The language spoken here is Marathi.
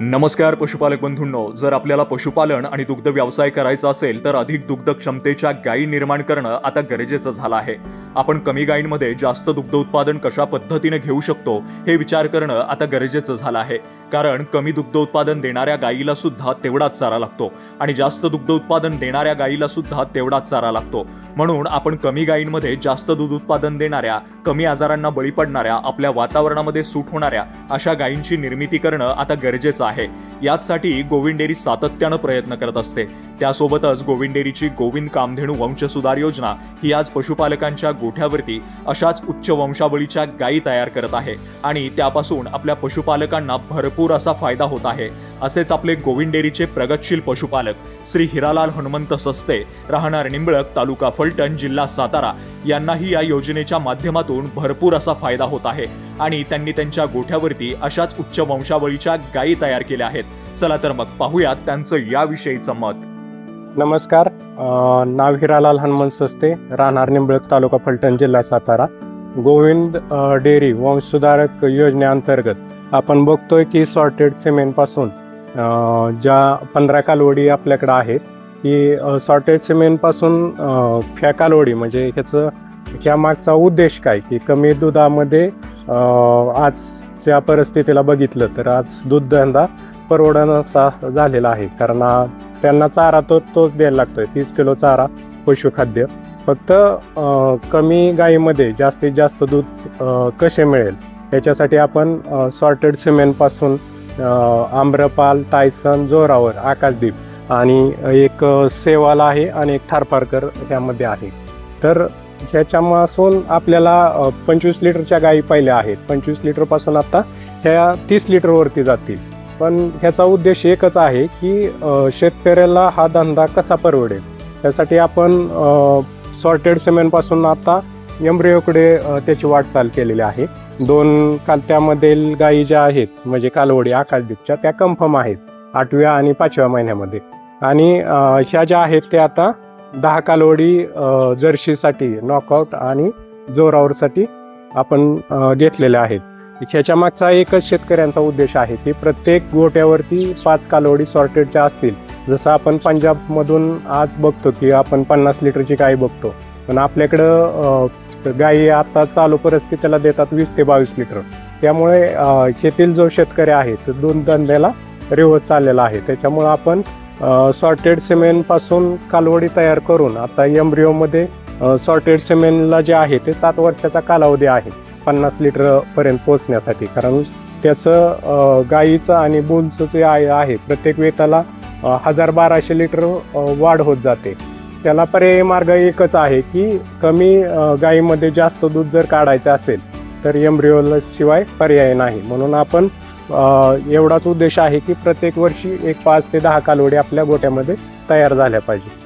नमस्कार पशुपालक बंधूंनो, जर आपल्याला पशुपालन आणि दुग्ध व्यवसाय करायचा असेल तर अधिक दुग्ध क्षमतेच्या गायी निर्माण करणं आता गरजेचं झालं आहे। आपण कमी गायींमध्ये जास्त दुग्ध उत्पादन कशा पद्धतीने घेऊ शकतो हे विचार करणं आता गरजेचं झालं आहे, कारण कमी दुग्ध उत्पादन देणाऱ्या गायीला सुद्धा तेवढाच चारा लागतो आणि जास्त दुग्ध उत्पादन देणाऱ्या गायीला सुद्धा तेवढाच चारा लागतो। म्हणून आपण कमी गायींमध्ये जास्त दूध उत्पादन देणाऱ्या, कमी आजारांना बळी पडणाऱ्या, आपल्या वातावरणामध्ये सूट होणाऱ्या अशा गायींची निर्मिती करणं आता गरजेचं आहे। यासाठी गोविंद डेअरी सातत्यानं प्रयत्न करत असते। त्यासोबतच गोविंद डेअरीची गोविंद कामधेनू वंशसुधार योजना ही आज पशुपालकांच्या गोठ्यावरती अशाच उच्च वंशावळीच्या गायी तयार करत आहे आणि त्यापासून आपल्या पशुपालकांना भरपूर असा फायदा होत आहे। असेच आपले गोविंद डेअरीचे प्रगतशील पशुपालक श्री हिरालाल हनुमंत सस्ते, राहणार निंबळक, तालुका फलटण, जिल्हा सातारा यांनाही या योजनेच्या माध्यमातून भरपूर असा फायदा होत आहे आणि त्यांनी त्यांच्या गोठ्यावरती अशाच उच्च वंशावळीच्या गायी तयार केल्या आहेत। चला तर मग पाहूयात त्यांचं याविषयीचं मत। नमस्कार, नाव हिरालाल हनुमंत सस्ते, राहणार निंबळक, तालुका फलटण, जिल्हा सातारा। गोविंद डेअरी वंशसुधारक योजनेअंतर्गत आपण बघतोय की सॉर्टेड सिमेंट पासून ज्या 15 कालवडी आपल्याकडे आहेत की सॉर्टेड सिमेंट पासून फ्या कालवडी म्हणजे ह्या मागचा उद्देश काय की कमी दुधामध्ये आजच्या परिस्थितीला बघितलं तर आज दूध धंदा परवडण्याचा झालेला आहे, कारण त्यांना चारा तोच द्यायला लागतोय। 30 किलो चारा पशुखाद्य। फक्त कमी गायीमध्ये जास्तीत जास्त दूध कसे मिळेल याच्यासाठी आपण सॉर्टेड सिमेंट पासून आम्रपाल, टायसन, जोरावर, आकाशदीप आणि एक सेवाल आहे आणि एक थारपारकर त्यामध्ये आहे। तर ह्याच्यापासून आपल्याला 25 लिटरच्या गायी पहिल्या आहेत। 25 लिटरपासून आता ह्या 30 लिटरवरती जातील। पण ह्याचा उद्देश एकच आहे की शेतकऱ्याला हा धंदा कसा परवडेल त्यासाठी आपण सॉर्टेड सिमेंटपासून आता एम्ब्रियोकडे त्याची वाटचाल केलेली आहे। 2 कालत्यामधील गायी ज्या आहेत म्हणजे कालवडी आकाशदीपच्या त्या कन्फर्म आहेत 8व्या आणि 5व्या महिन्यामध्ये, आणि ह्या ज्या आहेत त्या आता 10 कालवडी जर्सीसाठी नॉकआउट आणि जोरावरसाठी आपण घेतलेल्या आहेत। ह्याच्या मागचा एकच शेतकऱ्यांचा उद्देश आहे की प्रत्येक गोट्यावरती 5 कालवडी सॉर्टेडच्या असतील। जसं आपण पंजाबमधून आज बघतो की आपण 50 लिटरची गाय बघतो, पण आपल्याकडं गायी आता चालू परिस्थितीला देतात 20 ते 22 लिटर। त्यामुळे येथील जो शेतकरी आहे तो दूध धंद्याला रेवत चाललेला आहे। त्याच्यामुळे आपण सॉर्टेड सिमेंटपासून कालवडी तयार करून आता एम्ब्रियोमध्ये सॉर्टेड सिमेंटला जे आहे ते 7 वर्षाचा कालावधी आहे 50 लिटरपर्यंत पोहोचण्यासाठी, कारण त्याचं गायीचं आणि बुलचं जे आहे प्रत्येक वेताला 1200 लिटर वाढ होत जाते। त्याला पर्यायी मार्ग एकच आहे की कमी गायीमध्ये जास्त दूध जर काढायचं असेल तर एम्ब्रियोला शिवाय पर्याय नाही। म्हणून आपण एवढाच उद्देश आहे की प्रत्येक वर्षी एक 5 ते 10 कालवडी आपल्या गोट्यामध्ये तयार झाल्या पाहिजे।